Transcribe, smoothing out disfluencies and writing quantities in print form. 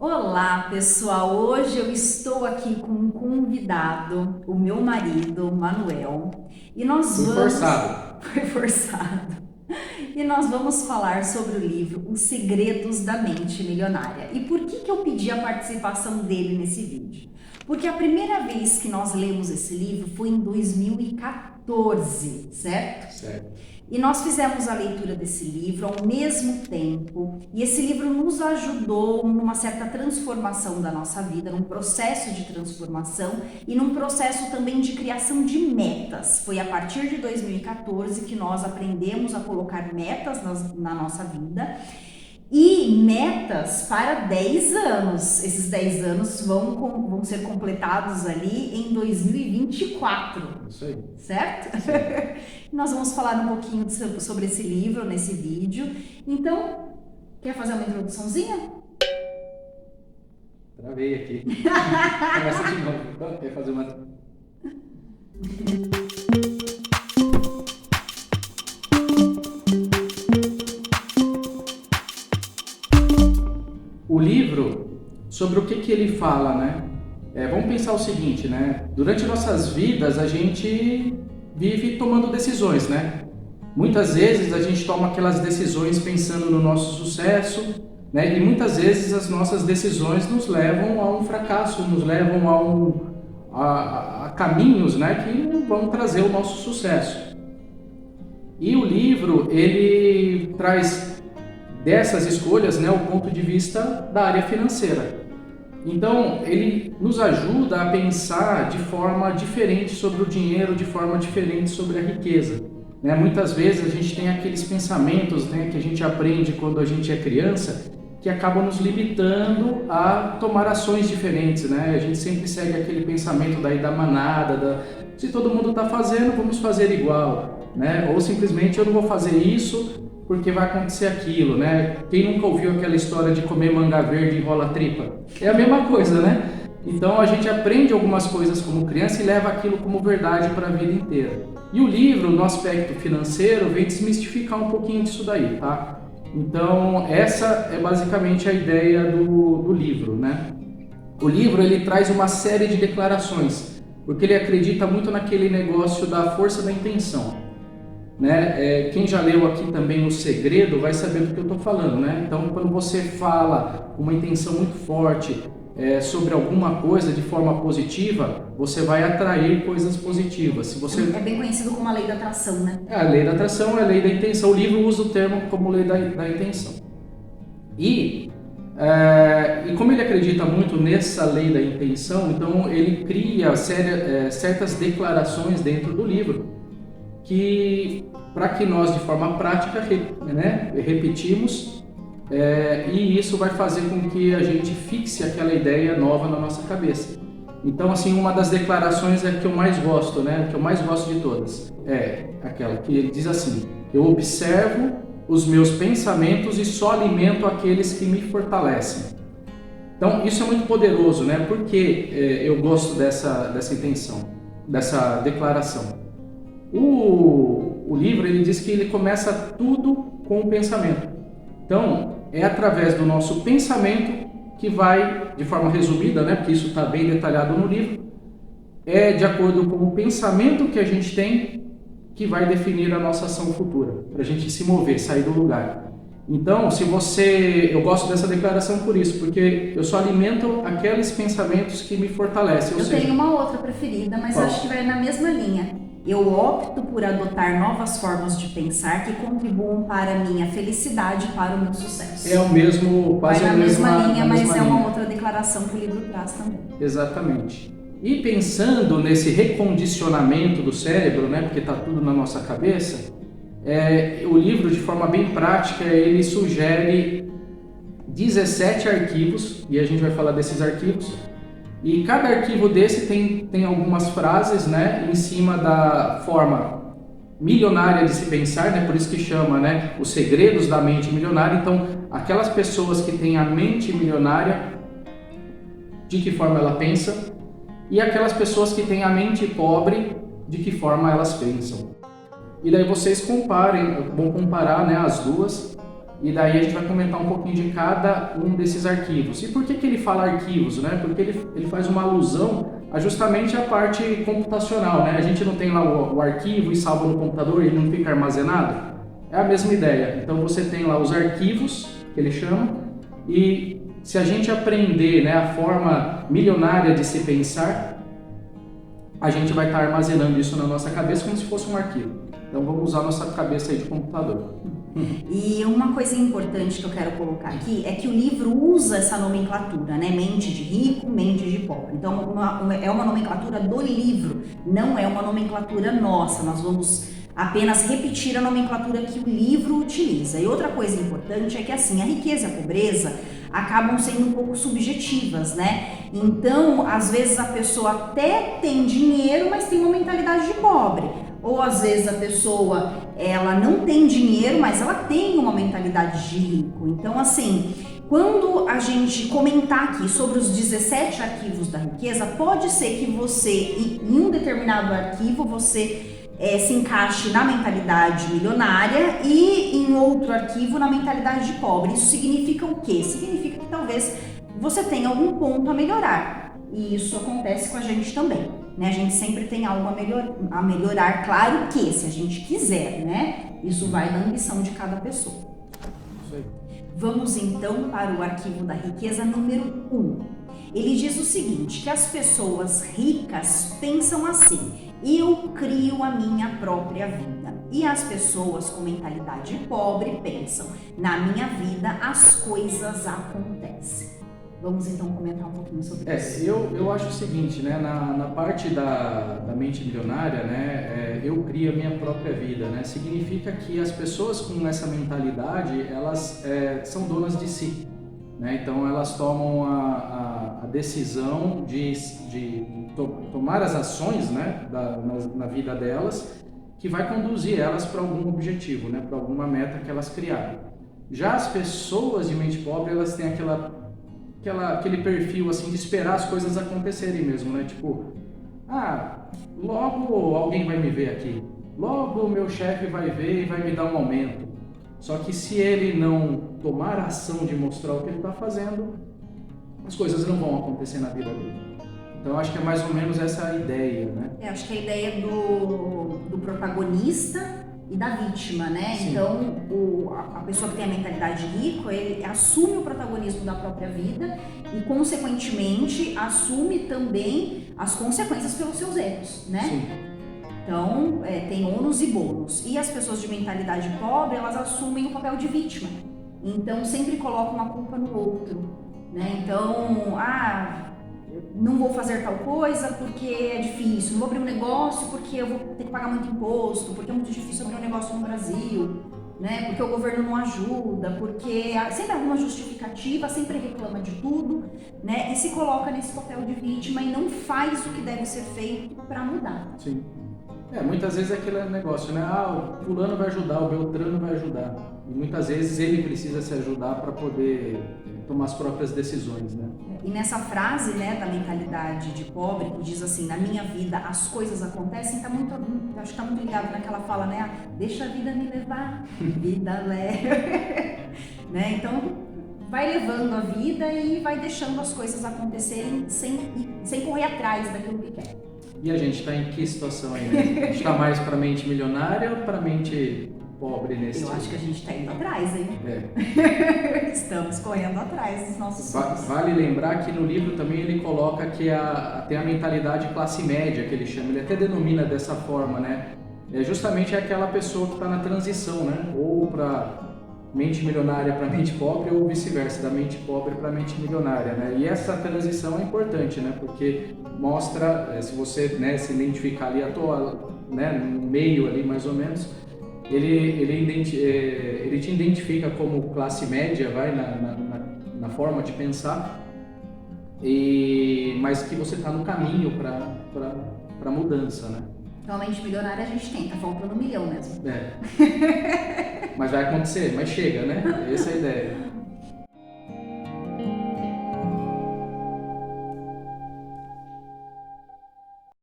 Olá, pessoal! Hoje eu estou aqui com um convidado, o meu marido, Manuel, e nós Foi vamos. forçado. Foi forçado. E nós vamos falar sobre o livro Os Segredos da Mente Milionária. E por que eu pedi a participação dele nesse vídeo? Porque a primeira vez que nós lemos esse livro foi em 2014, certo? Certo. E nós fizemos a leitura desse livro ao mesmo tempo, e esse livro nos ajudou numa certa transformação da nossa vida, num processo de transformação e num processo também de criação de metas. Foi a partir de 2014 que nós aprendemos a colocar metas na nossa vida e metas para 10 anos. Esses 10 anos vão ser completados ali em 2024. Isso aí. Certo? Certo. Nós vamos falar um pouquinho sobre esse livro nesse vídeo. Então, quer fazer uma introduçãozinha? Travei aqui. Começa de novo. Então, quer fazer uma. O livro, sobre o que ele fala, né? Vamos pensar o seguinte, né? Durante nossas vidas, a gente vive tomando decisões, né? Muitas vezes a gente toma aquelas decisões pensando no nosso sucesso, né? E muitas vezes as nossas decisões nos levam a um fracasso, nos levam a caminhos, né? Que não vão trazer o nosso sucesso. E o livro, ele traz dessas escolhas, né, o ponto de vista da área financeira. Então, ele nos ajuda a pensar de forma diferente sobre o dinheiro, de forma diferente sobre a riqueza. Né? Muitas vezes a gente tem aqueles pensamentos, né, que a gente aprende quando a gente é criança, que acabam nos limitando a tomar ações diferentes. Né? A gente sempre segue aquele pensamento daí da manada, se todo mundo está fazendo, vamos fazer igual. Né? Ou simplesmente eu não vou fazer isso porque vai acontecer aquilo, né? Quem nunca ouviu aquela história de comer manga verde e enrola tripa? É a mesma coisa, né? Então a gente aprende algumas coisas como criança e leva aquilo como verdade para a vida inteira. E o livro, no aspecto financeiro, vem desmistificar um pouquinho disso daí, tá? Então essa é basicamente a ideia do livro, né? O livro, ele traz uma série de declarações, porque ele acredita muito naquele negócio da força da intenção. Né? Quem já leu aqui também O Segredo vai saber do que eu estou falando, né? Então, quando você fala com uma intenção muito forte sobre alguma coisa de forma positiva, você vai atrair coisas positivas. Se você... É bem conhecido como a lei da atração, né? A lei da atração é a lei da intenção. O livro usa o termo como lei da intenção. E como ele acredita muito nessa lei da intenção, então ele cria certas declarações dentro do livro que para que nós de forma prática repetimos e isso vai fazer com que a gente fixe aquela ideia nova na nossa cabeça. Então, assim, uma das declarações é a que eu mais gosto, né? Que eu mais gosto de todas é aquela que ele diz assim: eu observo os meus pensamentos e só alimento aqueles que me fortalecem. Então, isso é muito poderoso, né? Porque eu gosto dessa intenção, dessa declaração. O livro, ele diz que ele começa tudo com o pensamento. Então, é através do nosso pensamento que vai, de forma resumida, né, porque isso está bem detalhado no livro, é de acordo com o pensamento que a gente tem que vai definir a nossa ação futura, para a gente se mover, sair do lugar. Então, eu gosto dessa declaração por isso, porque eu só alimento aqueles pensamentos que me fortalecem. Eu tenho uma outra preferida, mas acho que vai na mesma linha. Eu opto por adotar novas formas de pensar que contribuam para a minha felicidade e para o meu sucesso. É o mesmo, quase vai na mesma linha, mas mesma é uma linha. outra declaração que o livro traz também. Exatamente. E pensando nesse recondicionamento do cérebro, né, porque está tudo na nossa cabeça, o livro, de forma bem prática, ele sugere 17 arquivos, e a gente vai falar desses arquivos. E cada arquivo desse tem algumas frases, né, em cima da forma milionária de se pensar, né, por isso que chama, né, Os Segredos da Mente Milionária. Então, aquelas pessoas que têm a mente milionária, de que forma ela pensa, e aquelas pessoas que têm a mente pobre, de que forma elas pensam. E daí vocês vão comparar, né, as duas, E daí a gente vai comentar um pouquinho de cada um desses arquivos. E por que ele fala arquivos, né? Porque ele faz uma alusão a justamente a parte computacional, né? A gente não tem lá o arquivo e salva no computador e ele não fica armazenado. É a mesma ideia. Então você tem lá os arquivos, que ele chama, e se a gente aprender, né, a forma milionária de se pensar, a gente vai estar armazenando isso na nossa cabeça como se fosse um arquivo. Então vamos usar a nossa cabeça aí de computador. E uma coisa importante que eu quero colocar aqui é que o livro usa essa nomenclatura, né? Mente de rico, mente de pobre. Então é uma nomenclatura do livro, não é uma nomenclatura nossa. Nós vamos apenas repetir a nomenclatura que o livro utiliza. E outra coisa importante é que assim, a riqueza e a pobreza acabam sendo um pouco subjetivas, né? Então, às vezes a pessoa até tem dinheiro, mas tem uma mentalidade de pobre. Ou às vezes a pessoa, ela não tem dinheiro, mas ela tem uma mentalidade de rico. Então, assim, quando a gente comentar aqui sobre os 17 arquivos da riqueza, pode ser que você, em um determinado arquivo, você se encaixe na mentalidade milionária e em outro arquivo na mentalidade de pobre. Isso significa o quê? Significa que talvez você tenha algum ponto a melhorar. E isso acontece com a gente também, né? A gente sempre tem algo a melhorar, claro que se a gente quiser, né? Isso vai da ambição de cada pessoa. Isso aí. Vamos então para o arquivo da riqueza número 1. Ele diz o seguinte, que as pessoas ricas pensam assim: eu crio a minha própria vida. E as pessoas com mentalidade pobre pensam: na minha vida as coisas acontecem. Vamos então comentar um pouquinho sobre isso. Eu acho o seguinte, né? Na parte da mente milionária, né? Eu crio a minha própria vida, né? Significa que as pessoas com essa mentalidade, elas são donas de si, né? Então elas tomam a decisão de tomar as ações, né? Na vida delas, que vai conduzir elas para algum objetivo, né? Para alguma meta que elas criaram. Já as pessoas de mente pobre, elas têm aquele perfil assim de esperar as coisas acontecerem mesmo, né? Tipo, logo alguém vai me ver aqui, logo o meu chefe vai ver e vai me dar um aumento. Só que se ele não tomar a ação de mostrar o que ele está fazendo, as coisas não vão acontecer na vida dele. Então eu acho que é mais ou menos essa a ideia, né? Acho que é a ideia do protagonista e da vítima, né? Sim. Então, a pessoa que tem a mentalidade de rico, ele assume o protagonismo da própria vida e, consequentemente, assume também as consequências pelos seus erros, né? Sim. Então, tem ônus e bônus. E as pessoas de mentalidade pobre, elas assumem o papel de vítima. Então, sempre colocam a culpa no outro, né? Então, não vou fazer tal coisa porque é difícil, não vou abrir um negócio porque eu vou ter que pagar muito imposto, porque é muito difícil abrir um negócio no Brasil, né? Porque o governo não ajuda, porque sempre alguma justificativa, sempre reclama de tudo, né? E se coloca nesse papel de vítima e não faz o que deve ser feito para mudar. Sim. Muitas vezes é aquele negócio, né? O fulano vai ajudar, o Beltrano vai ajudar. E muitas vezes ele precisa se ajudar para poder tomar as próprias decisões, né? E nessa frase, né, da mentalidade de pobre, que diz assim, na minha vida as coisas acontecem, acho que está muito ligado naquela fala, né? Deixa a vida me levar, vida leve. Né? Então, vai levando a vida e vai deixando as coisas acontecerem sem correr atrás daquilo que quer. E a gente está em que situação aí, né? A gente está mais para mente milionária ou para mente pobre nesse Eu acho que a gente está indo atrás, hein? Estamos correndo atrás dos nossos sonhos. Vale lembrar que no livro também ele coloca que tem a mentalidade classe média, que ele chama, ele até denomina dessa forma, né? Justamente aquela pessoa que está na transição, né? Ou para mente milionária para mente pobre ou vice-versa, da mente pobre para mente milionária, né? E essa transição é importante, né? Porque mostra, se você, né, se identificar ali né, no meio ali mais ou menos, ele te identifica como classe média, na forma de pensar, mas que você está no caminho para mudança, né? Então, a mente milionária a gente tem, tá faltando 1 milhão mesmo. Mas vai acontecer, mas chega, né? Essa é a ideia.